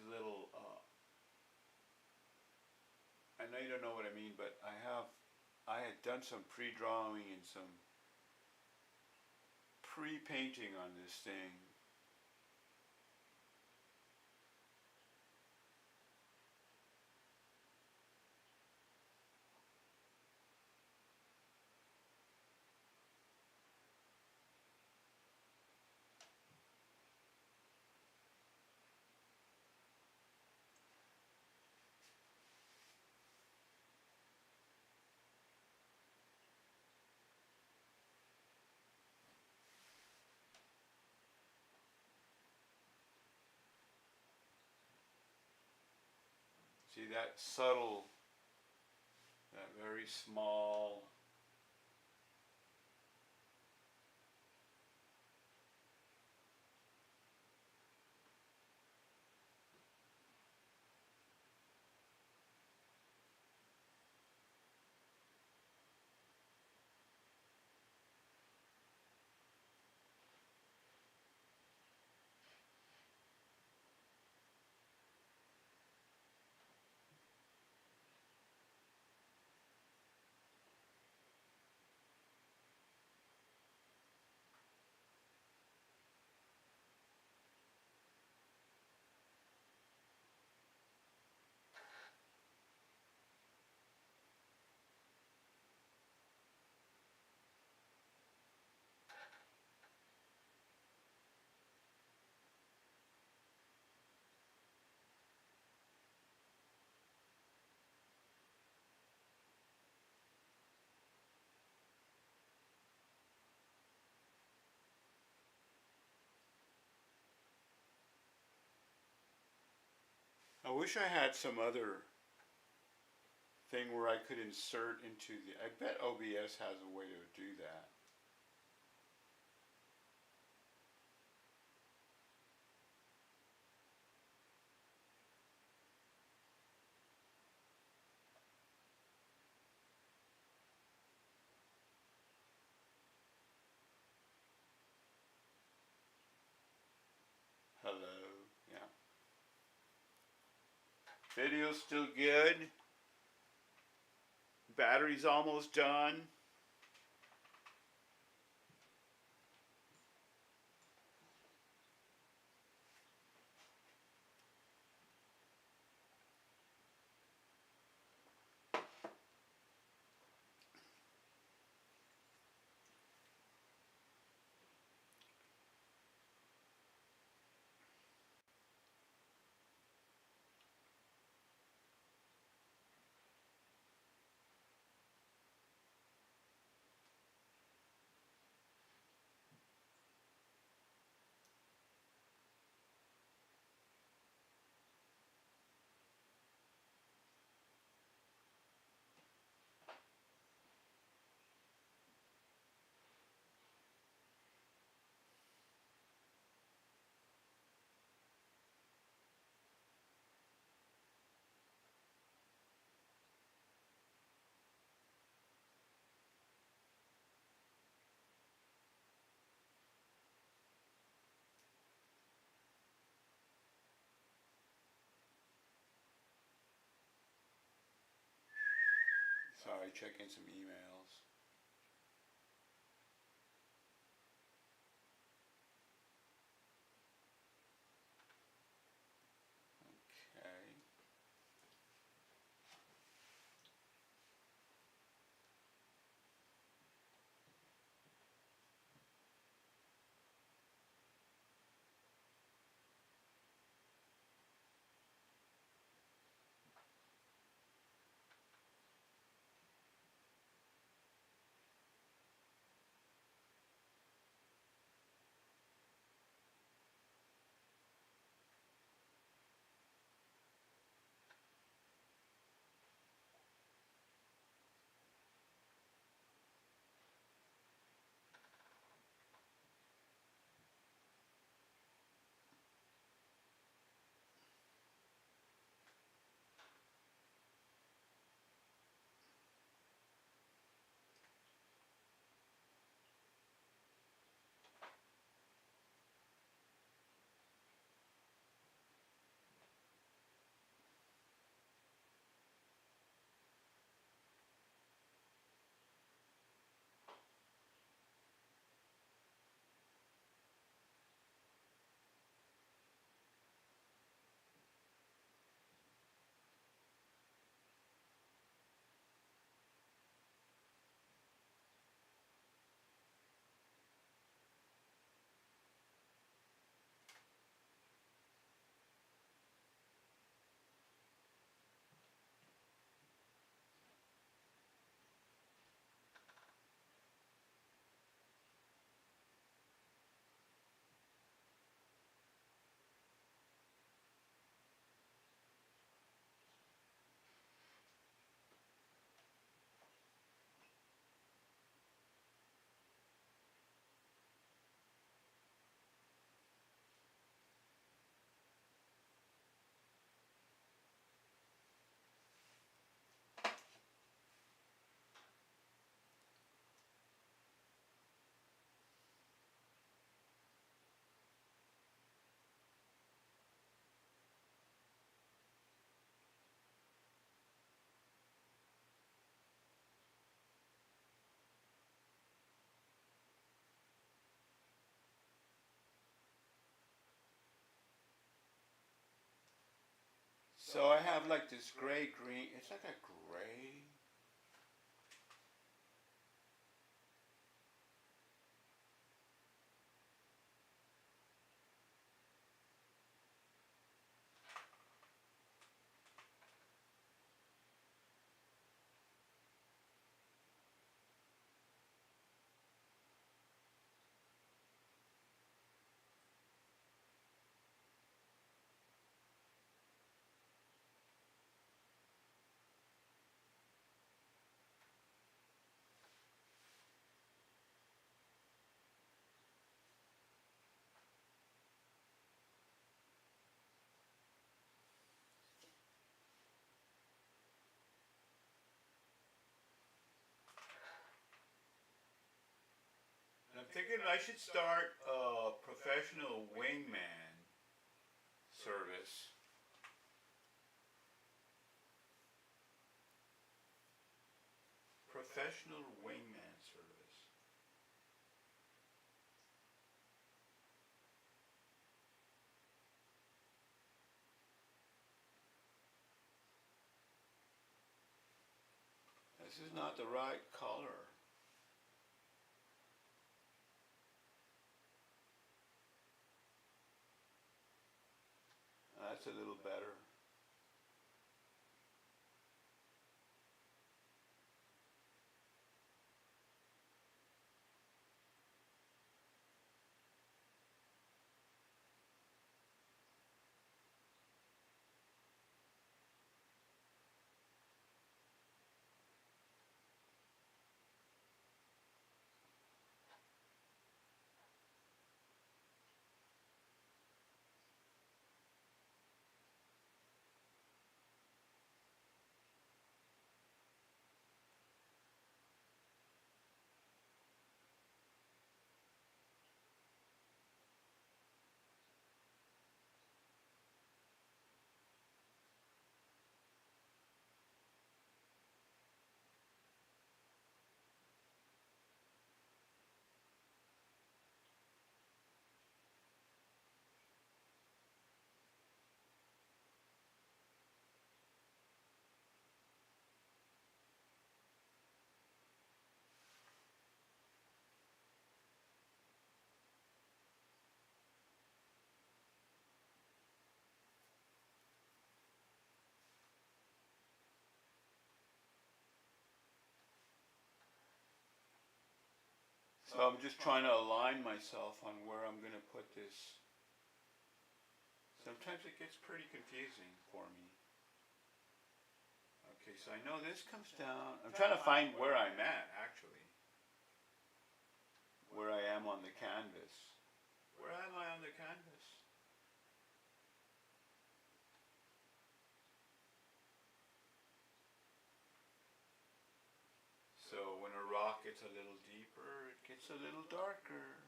little, I know you don't know what I mean, but I had done some pre-drawing and some pre-painting on this thing. See that subtle, that very small. I wish I had some other thing where I could insert into the, I bet OBS has a way to do that. Hello, yeah. Video's still good. Battery's almost done. Sorry, checking some emails. Okay. So I have like this gray green. It's like a gray. I'm thinking I should start a professional wingman service. Professional wingman service. This is not the right color. That's a little better. So I'm just trying to align myself on where I'm going to put this. Sometimes it gets pretty confusing for me. Okay, so I know this comes down. I'm trying to find where I'm at, actually. Where I am on the canvas. Where am I on the canvas? So when a rock gets a little deeper, it gets a little darker.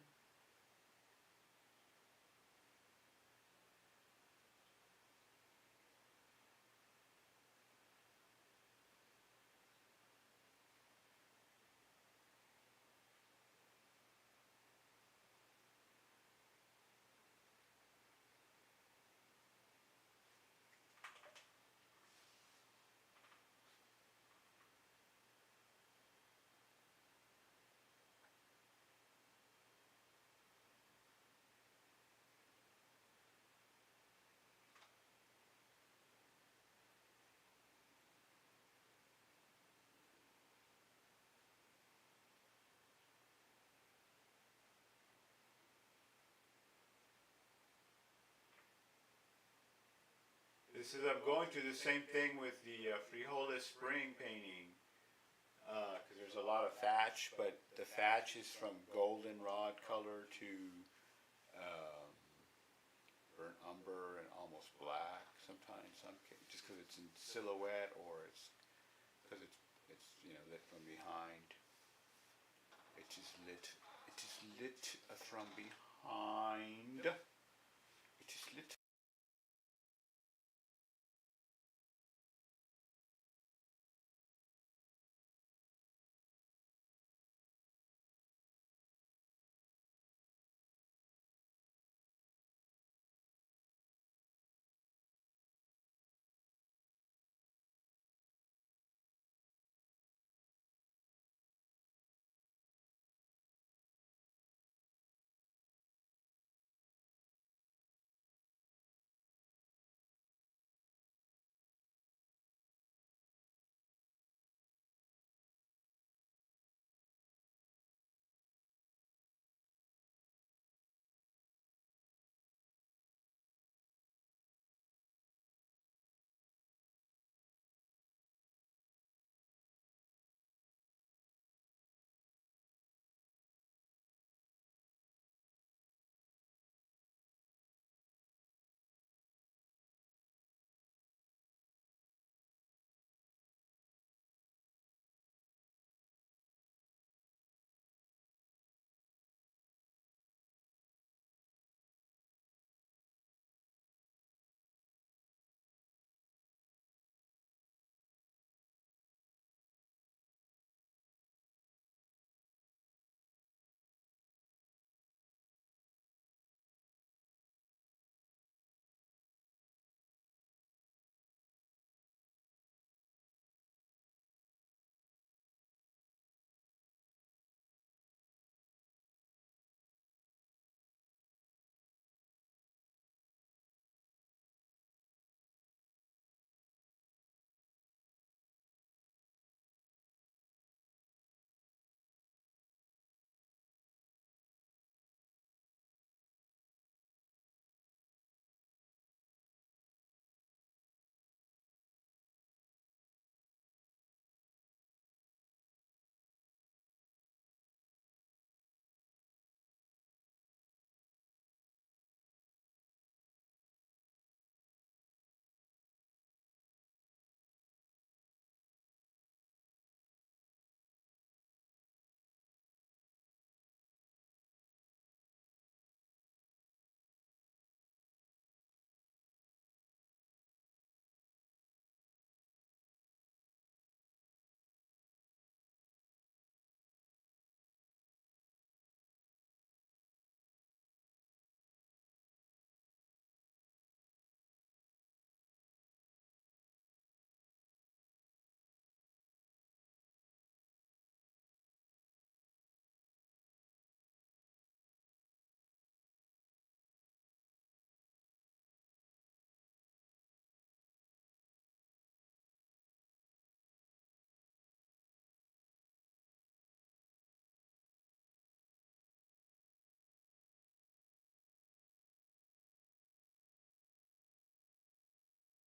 I'm going through the same thing with the Frijoles spring painting, because there's a lot of thatch, but the thatch is from goldenrod color to burnt umber and almost black sometimes. Just because it's in silhouette, or it's because it's lit from behind. It is lit from behind.